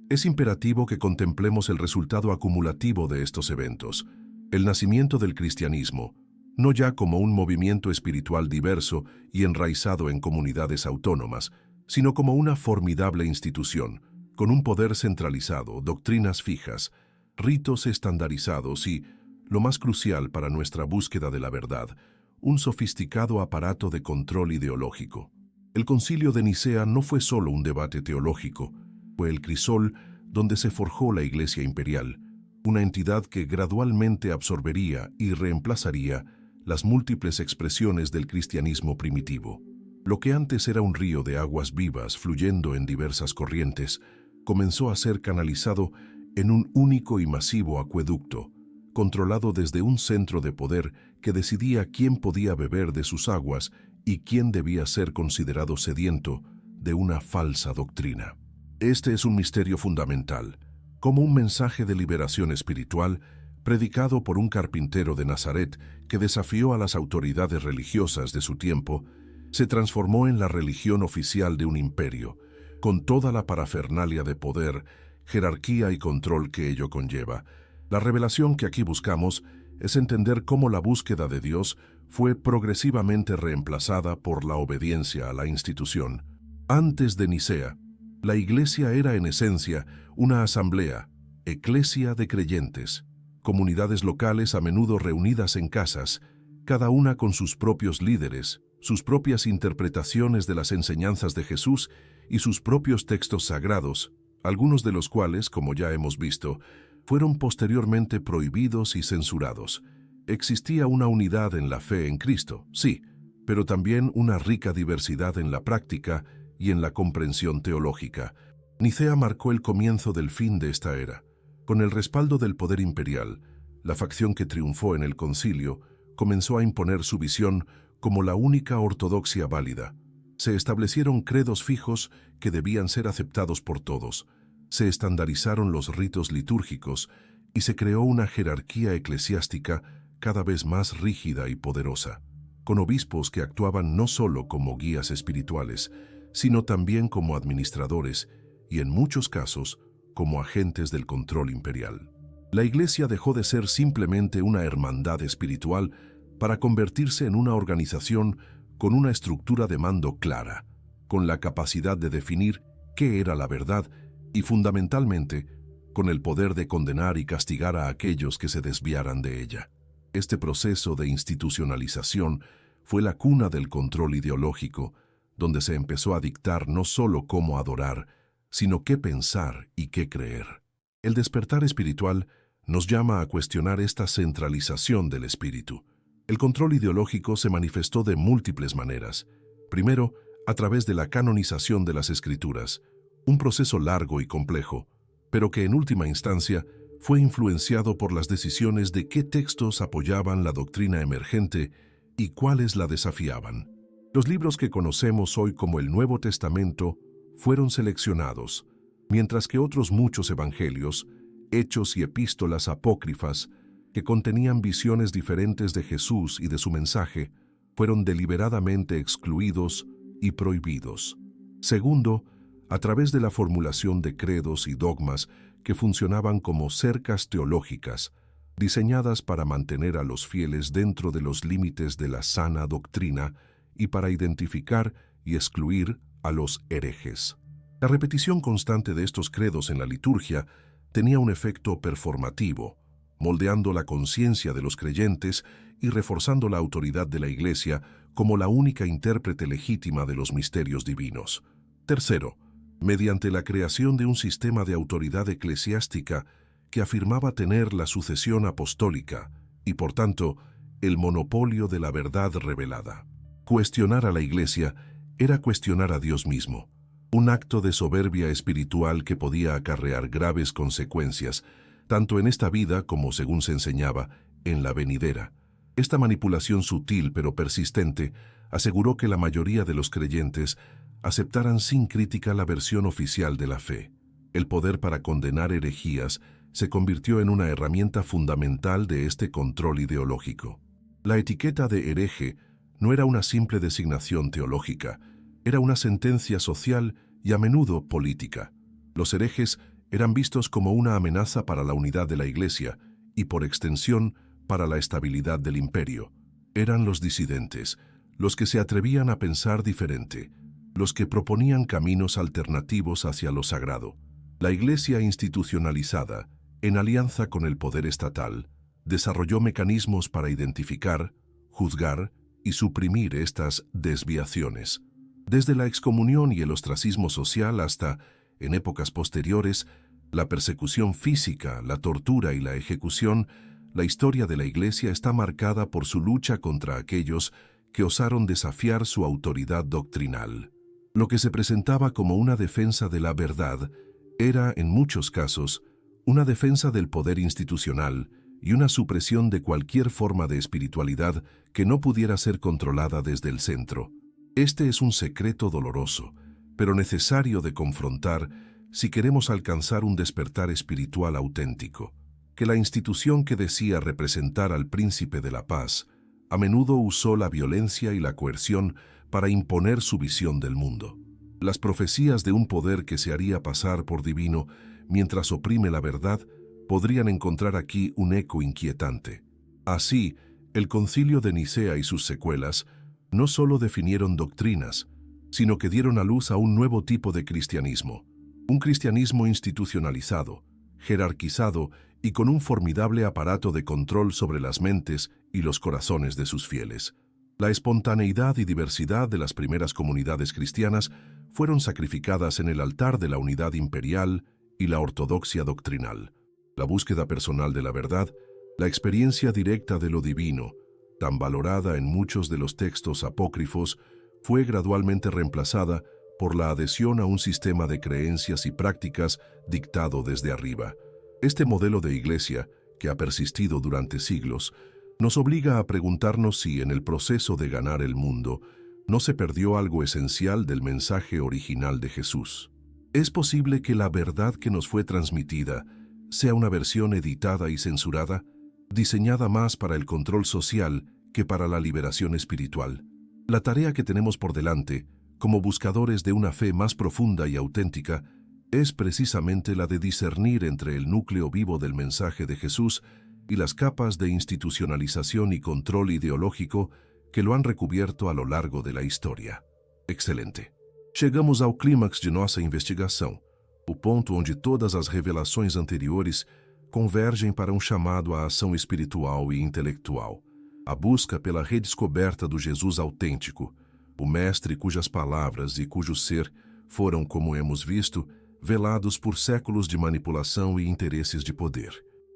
es imperativo que contemplemos el resultado acumulativo de estos eventos, el nacimiento del cristianismo, no ya como un movimiento espiritual diverso y enraizado en comunidades autónomas, sino como una formidable institución, con un poder centralizado, doctrinas fijas, ritos estandarizados y, lo más crucial para nuestra búsqueda de la verdad, un sofisticado aparato de control ideológico. El Concilio de Nicea no fue solo un debate teológico, fue el crisol donde se forjó la Iglesia imperial, una entidad que gradualmente absorbería y reemplazaría las múltiples expresiones del cristianismo primitivo. Lo que antes era un río de aguas vivas fluyendo en diversas corrientes, comenzó a ser canalizado en un único y masivo acueducto, controlado desde un centro de poder que decidía quién podía beber de sus aguas y quién debía ser considerado sediento de una falsa doctrina. Este es un misterio fundamental, como un mensaje de liberación espiritual predicado por un carpintero de Nazaret que desafió a las autoridades religiosas de su tiempo, se transformó en la religión oficial de un imperio, con toda la parafernalia de poder, jerarquía y control que ello conlleva. La revelación que aquí buscamos es entender cómo la búsqueda de Dios fue progresivamente reemplazada por la obediencia a la institución. Antes de Nicea, la Iglesia era en esencia una asamblea, eclesia de creyentes, comunidades locales a menudo reunidas en casas, cada una con sus propios líderes, sus propias interpretaciones de las enseñanzas de Jesús y sus propios textos sagrados, algunos de los cuales, como ya hemos visto, fueron posteriormente prohibidos y censurados. Existía una unidad en la fe en Cristo, sí, pero también una rica diversidad en la práctica y en la comprensión teológica. Nicea marcó el comienzo del fin de esta era. Con el respaldo del poder imperial, la facción que triunfó en el concilio comenzó a imponer su visión como la única ortodoxia válida. Se establecieron credos fijos que debían ser aceptados por todos. Se estandarizaron los ritos litúrgicos y se creó una jerarquía eclesiástica cada vez más rígida y poderosa, con obispos que actuaban no solo como guías espirituales, sino también como administradores y, en muchos casos, como agentes del control imperial. La Iglesia dejó de ser simplemente una hermandad espiritual para convertirse en una organización con una estructura de mando clara, con la capacidad de definir qué era la verdad y, fundamentalmente, con el poder de condenar y castigar a aquellos que se desviaran de ella. Este proceso de institucionalización fue la cuna del control ideológico, donde se empezó a dictar no solo cómo adorar, sino qué pensar y qué creer. El despertar espiritual nos llama a cuestionar esta centralización del espíritu. El control ideológico se manifestó de múltiples maneras. Primero, a través de la canonización de las Escrituras, un proceso largo y complejo, pero que en última instancia fue influenciado por las decisiones de qué textos apoyaban la doctrina emergente y cuáles la desafiaban. Los libros que conocemos hoy como el Nuevo Testamento fueron seleccionados, mientras que otros muchos evangelios, hechos y epístolas apócrifas, que contenían visiones diferentes de Jesús y de su mensaje, fueron deliberadamente excluidos y prohibidos. Segundo, a través de la formulación de credos y dogmas que funcionaban como cercas teológicas, diseñadas para mantener a los fieles dentro de los límites de la sana doctrina y para identificar y excluir a los herejes. La repetición constante de estos credos en la liturgia tenía un efecto performativo, moldeando la conciencia de los creyentes y reforzando la autoridad de la Iglesia como la única intérprete legítima de los misterios divinos. Tercero, mediante la creación de un sistema de autoridad eclesiástica que afirmaba tener la sucesión apostólica y, por tanto, el monopolio de la verdad revelada. Cuestionar a la Iglesia era cuestionar a Dios mismo, un acto de soberbia espiritual que podía acarrear graves consecuencias, tanto en esta vida como, según se enseñaba, en la venidera. Esta manipulación sutil pero persistente aseguró que la mayoría de los creyentes aceptaran sin crítica la versión oficial de la fe. El poder para condenar herejías se convirtió en una herramienta fundamental de este control ideológico. La etiqueta de hereje no era una simple designación teológica, era una sentencia social y a menudo política. Los herejes eran vistos como una amenaza para la unidad de la Iglesia y, por extensión, para la estabilidad del imperio. Eran los disidentes, los que se atrevían a pensar diferente, los que proponían caminos alternativos hacia lo sagrado. La Iglesia institucionalizada, en alianza con el poder estatal, desarrolló mecanismos para identificar, juzgar y suprimir estas desviaciones. Desde la excomunión y el ostracismo social hasta, en épocas posteriores, la persecución física, la tortura y la ejecución, la historia de la Iglesia está marcada por su lucha contra aquellos que osaron desafiar su autoridad doctrinal. Lo que se presentaba como una defensa de la verdad era, en muchos casos, una defensa del poder institucional y una supresión de cualquier forma de espiritualidad que no pudiera ser controlada desde el centro. Este es un secreto doloroso, pero necesario de confrontar si queremos alcanzar un despertar espiritual auténtico, que la institución que decía representar al príncipe de la paz a menudo usó la violencia y la coerción para imponer su visión del mundo. Las profecías de un poder que se haría pasar por divino mientras oprime la verdad podrían encontrar aquí un eco inquietante. Así, el Concilio de Nicea y sus secuelas no solo definieron doctrinas, sino que dieron a luz a un nuevo tipo de cristianismo, un cristianismo institucionalizado, jerarquizado y con un formidable aparato de control sobre las mentes y los corazones de sus fieles. La espontaneidad y diversidad de las primeras comunidades cristianas fueron sacrificadas en el altar de la unidad imperial y la ortodoxia doctrinal. La búsqueda personal de la verdad, la experiencia directa de lo divino, tan valorada en muchos de los textos apócrifos, fue gradualmente reemplazada por la adhesión a un sistema de creencias y prácticas dictado desde arriba. Este modelo de iglesia, que ha persistido durante siglos, nos obliga a preguntarnos si en el proceso de ganar el mundo no se perdió algo esencial del mensaje original de Jesús. Es posible que la verdad que nos fue transmitida sea una versión editada y censurada, diseñada más para el control social que para la liberación espiritual. La tarea que tenemos por delante, como buscadores de una fe más profunda y auténtica, es precisamente la de discernir entre el núcleo vivo del mensaje de Jesús y las capas de institucionalización y control ideológico que lo han recubierto a lo largo de la história. Excelente. Chegamos ao clímax de nossa investigação, o ponto onde todas as revelações anteriores convergem para um chamado à ação espiritual e intelectual, a busca pela redescoberta do Jesus autêntico, o mestre cujas palavras e cujo ser foram, como hemos visto, velados por séculos de manipulação e interesses de poder.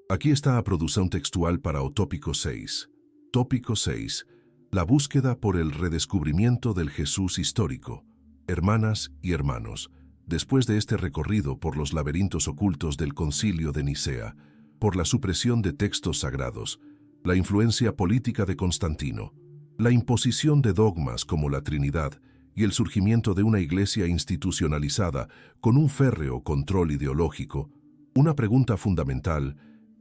Aqui está a produção textual para o tópico 6. Tópico 6. La búsqueda por el redescubrimiento del Jesús histórico. Hermanas y hermanos, después de este recorrido por los laberintos ocultos del Concilio de Nicea, por la supresión de textos sagrados, la influencia política de Constantino, la imposición de dogmas como la Trinidad y el surgimiento de una iglesia institucionalizada con un férreo control ideológico, una pregunta fundamental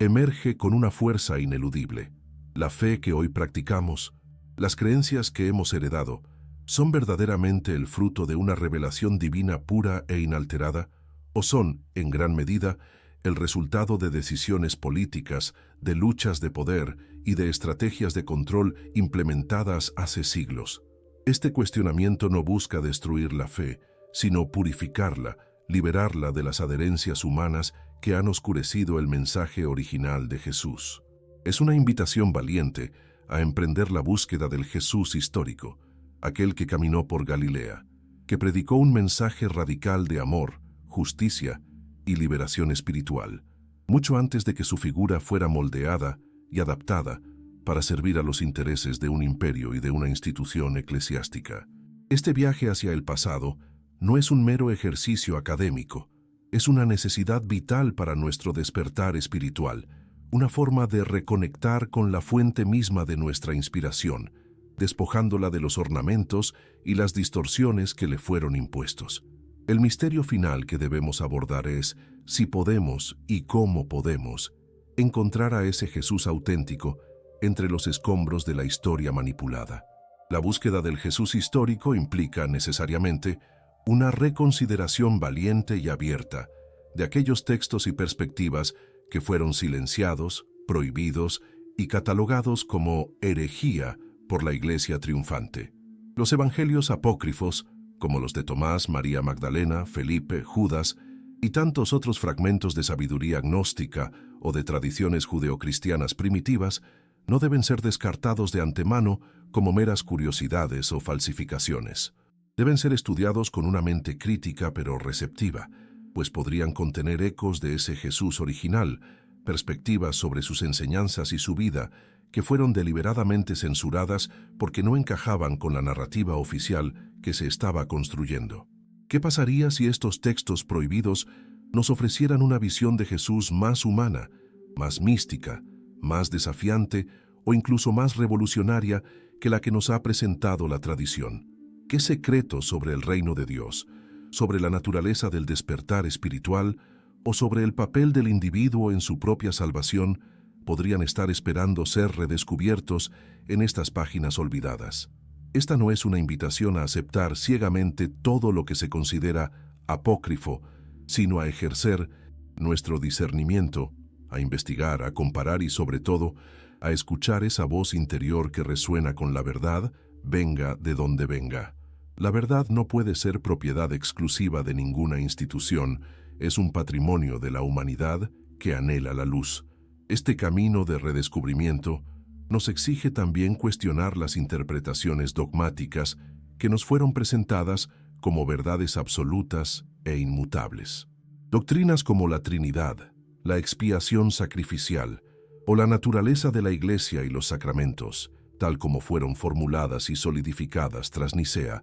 emerge con una fuerza ineludible. La fe que hoy practicamos, las creencias que hemos heredado, ¿son verdaderamente el fruto de una revelación divina pura e inalterada? ¿O son, en gran medida, el resultado de decisiones políticas, de luchas de poder y de estrategias de control implementadas hace siglos? Este cuestionamiento no busca destruir la fe, sino purificarla, liberarla de las adherencias humanas que han oscurecido el mensaje original de Jesús. Es una invitación valiente a emprender la búsqueda del Jesús histórico, aquel que caminó por Galilea, que predicó un mensaje radical de amor, justicia y liberación espiritual, mucho antes de que su figura fuera moldeada y adaptada para servir a los intereses de un imperio y de una institución eclesiástica. Este viaje hacia el pasado no es un mero ejercicio académico, es una necesidad vital para nuestro despertar espiritual, una forma de reconectar con la fuente misma de nuestra inspiración, despojándola de los ornamentos y las distorsiones que le fueron impuestos. El misterio final que debemos abordar es si podemos y cómo podemos encontrar a ese Jesús auténtico entre los escombros de la historia manipulada. La búsqueda del Jesús histórico implica necesariamente una reconsideración valiente y abierta de aquellos textos y perspectivas que fueron silenciados, prohibidos y catalogados como herejía por la Iglesia triunfante. Los evangelios apócrifos, como los de Tomás, María Magdalena, Felipe, Judas y tantos otros fragmentos de sabiduría gnóstica o de tradiciones judeocristianas primitivas, no deben ser descartados de antemano como meras curiosidades o falsificaciones. Deben ser estudiados con una mente crítica pero receptiva, pues podrían contener ecos de ese Jesús original, perspectivas sobre sus enseñanzas y su vida, que fueron deliberadamente censuradas porque no encajaban con la narrativa oficial que se estaba construyendo. ¿Qué pasaría si estos textos prohibidos nos ofrecieran una visión de Jesús más humana, más mística, más desafiante o incluso más revolucionaria que la que nos ha presentado la tradición? ¿Qué secretos sobre el reino de Dios, sobre la naturaleza del despertar espiritual o sobre el papel del individuo en su propia salvación podrían estar esperando ser redescubiertos en estas páginas olvidadas? Esta no es una invitación a aceptar ciegamente todo lo que se considera apócrifo, sino a ejercer nuestro discernimiento, a investigar, a comparar y sobre todo, a escuchar esa voz interior que resuena con la verdad, venga de donde venga. La verdad no puede ser propiedad exclusiva de ninguna institución, es un patrimonio de la humanidad que anhela la luz. Este camino de redescubrimiento nos exige también cuestionar las interpretaciones dogmáticas que nos fueron presentadas como verdades absolutas e inmutables. Doctrinas como la Trinidad, la expiación sacrificial o la naturaleza de la Iglesia y los sacramentos, tal como fueron formuladas y solidificadas tras Nicea,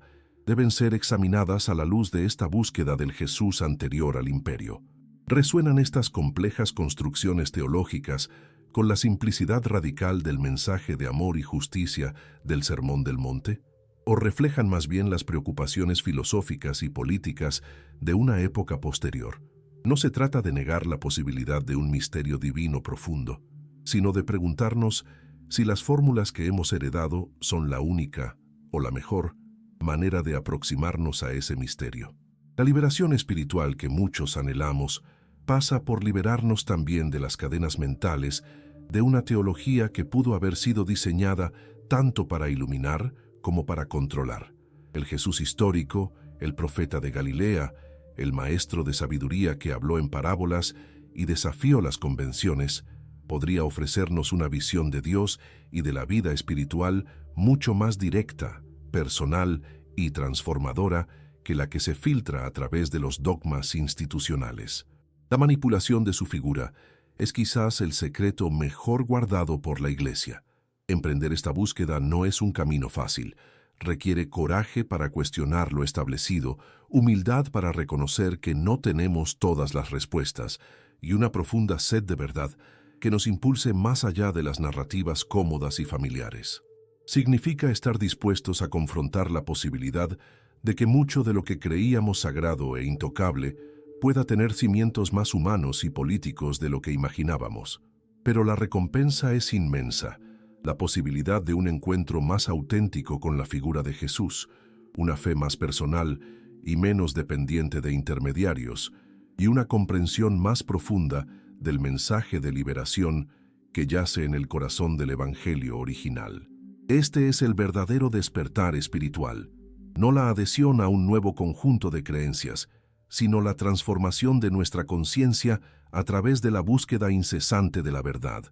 deben ser examinadas a la luz de esta búsqueda del Jesús anterior al imperio. ¿Resuenan estas complejas construcciones teológicas con la simplicidad radical del mensaje de amor y justicia del Sermón del Monte? o reflejan más bien las preocupaciones filosóficas y políticas de una época posterior. No se trata de negar la posibilidad de un misterio divino profundo, sino de preguntarnos si las fórmulas que hemos heredado son la única o la mejor manera de aproximarnos a ese misterio. La liberación espiritual que muchos anhelamos pasa por liberarnos también de las cadenas mentales de una teología que pudo haber sido diseñada tanto para iluminar como para controlar. El Jesús histórico, el profeta de Galilea, el maestro de sabiduría que habló en parábolas y desafió las convenciones, podría ofrecernos una visión de Dios y de la vida espiritual mucho más directa, personal y transformadora que la que se filtra a través de los dogmas institucionales. La manipulación de su figura es quizás el secreto mejor guardado por la Iglesia. Emprender esta búsqueda no es un camino fácil. Requiere coraje para cuestionar lo establecido, humildad para reconocer que no tenemos todas las respuestas y una profunda sed de verdad que nos impulse más allá de las narrativas cómodas y familiares. Significa estar dispuestos a confrontar la posibilidad de que mucho de lo que creíamos sagrado e intocable pueda tener cimientos más humanos y políticos de lo que imaginábamos. Pero la recompensa es inmensa. La posibilidad de un encuentro más auténtico con la figura de Jesús, una fe más personal y menos dependiente de intermediarios, y una comprensión más profunda del mensaje de liberación que yace en el corazón del Evangelio original. Este es el verdadero despertar espiritual, no la adhesión a un nuevo conjunto de creencias, sino la transformación de nuestra conciencia a través de la búsqueda incesante de la verdad.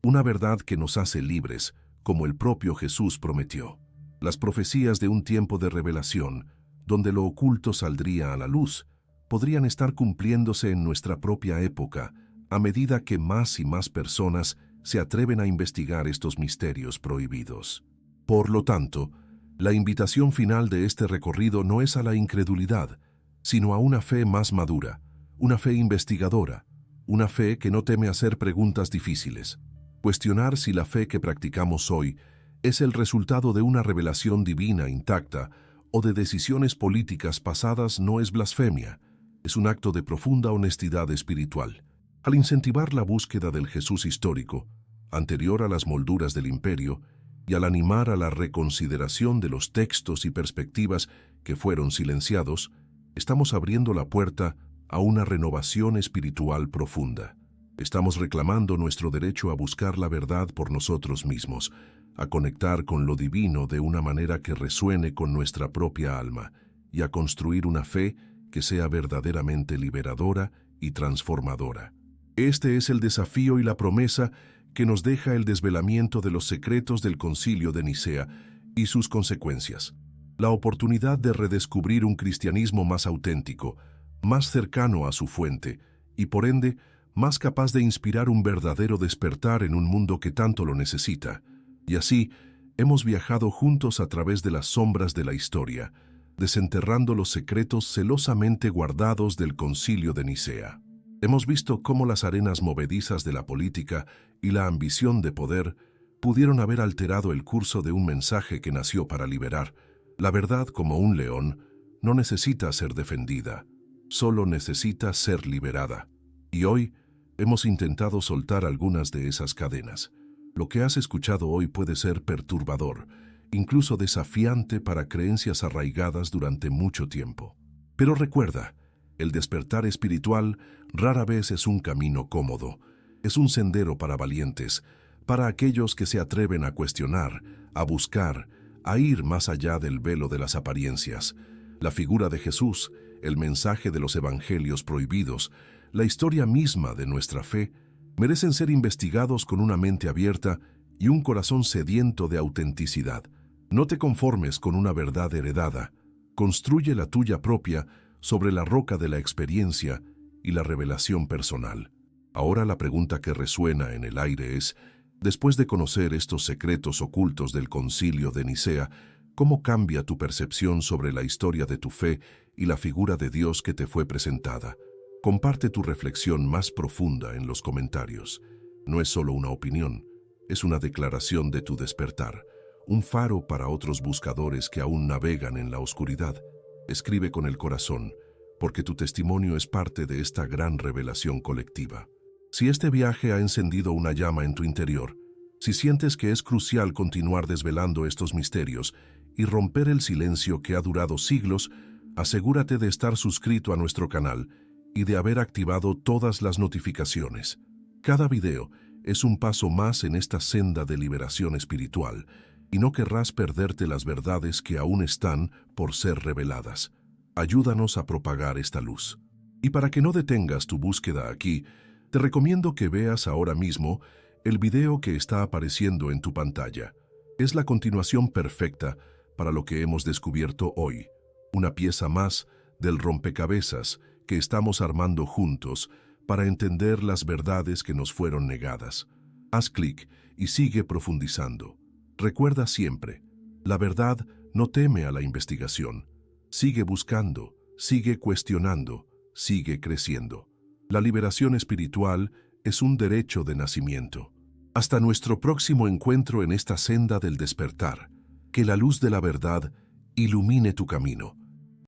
Una verdad que nos hace libres, como el propio Jesús prometió. Las profecías de un tiempo de revelación, donde lo oculto saldría a la luz, podrían estar cumpliéndose en nuestra propia época, a medida que más y más personas se atreven a investigar estos misterios prohibidos. Por lo tanto, la invitación final de este recorrido no es a la incredulidad, sino a una fe más madura, una fe investigadora, una fe que no teme hacer preguntas difíciles. Cuestionar si la fe que practicamos hoy es el resultado de una revelación divina intacta o de decisiones políticas pasadas no es blasfemia, es un acto de profunda honestidad espiritual. Al incentivar la búsqueda del Jesús histórico, anterior a las molduras del imperio, y al animar a la reconsideración de los textos y perspectivas que fueron silenciados, estamos abriendo la puerta a una renovación espiritual profunda. Estamos reclamando nuestro derecho a buscar la verdad por nosotros mismos, a conectar con lo divino de una manera que resuene con nuestra propia alma y a construir una fe que sea verdaderamente liberadora y transformadora. Este es el desafío y la promesa que nos deja el desvelamiento de los secretos del Concilio de Nicea y sus consecuencias. La oportunidad de redescubrir un cristianismo más auténtico, más cercano a su fuente y, por ende, más capaz de inspirar un verdadero despertar en un mundo que tanto lo necesita. Y así, hemos viajado juntos a través de las sombras de la historia, desenterrando los secretos celosamente guardados del Concilio de Nicea. Hemos visto cómo las arenas movedizas de la política y la ambición de poder pudieron haber alterado el curso de un mensaje que nació para liberar. La verdad, como un león, no necesita ser defendida, solo necesita ser liberada. Y hoy hemos intentado soltar algunas de esas cadenas. Lo que has escuchado hoy puede ser perturbador, incluso desafiante para creencias arraigadas durante mucho tiempo. Pero recuerda, el despertar espiritual rara vez es un camino cómodo, es un sendero para valientes, para aquellos que se atreven a cuestionar, a buscar, a ir más allá del velo de las apariencias. La figura de Jesús, el mensaje de los evangelios prohibidos, la historia misma de nuestra fe, merecen ser investigados con una mente abierta y un corazón sediento de autenticidad. No te conformes con una verdad heredada, construye la tuya propia sobre la roca de la experiencia y la revelación personal. Ahora la pregunta que resuena en el aire es, después de conocer estos secretos ocultos del Concilio de Nicea, ¿cómo cambia tu percepción sobre la historia de tu fe y la figura de Dios que te fue presentada? Comparte tu reflexión más profunda en los comentarios. No es solo una opinión, es una declaración de tu despertar, un faro para otros buscadores que aún navegan en la oscuridad. Escribe con el corazón, porque tu testimonio es parte de esta gran revelación colectiva. Si este viaje ha encendido una llama en tu interior, si sientes que es crucial continuar desvelando estos misterios y romper el silencio que ha durado siglos, asegúrate de estar suscrito a nuestro canal y de haber activado todas las notificaciones. Cada video es un paso más en esta senda de liberación espiritual, y no querrás perderte las verdades que aún están por ser reveladas. Ayúdanos a propagar esta luz. Y para que no detengas tu búsqueda aquí, te recomiendo que veas ahora mismo el video que está apareciendo en tu pantalla. Es la continuación perfecta para lo que hemos descubierto hoy, una pieza más del rompecabezas que estamos armando juntos para entender las verdades que nos fueron negadas. Haz clic y sigue profundizando. Recuerda siempre, la verdad no teme a la investigación. Sigue buscando, sigue cuestionando, sigue creciendo. La liberación espiritual es un derecho de nacimiento. Hasta nuestro próximo encuentro en esta senda del despertar. Que la luz de la verdad ilumine tu camino.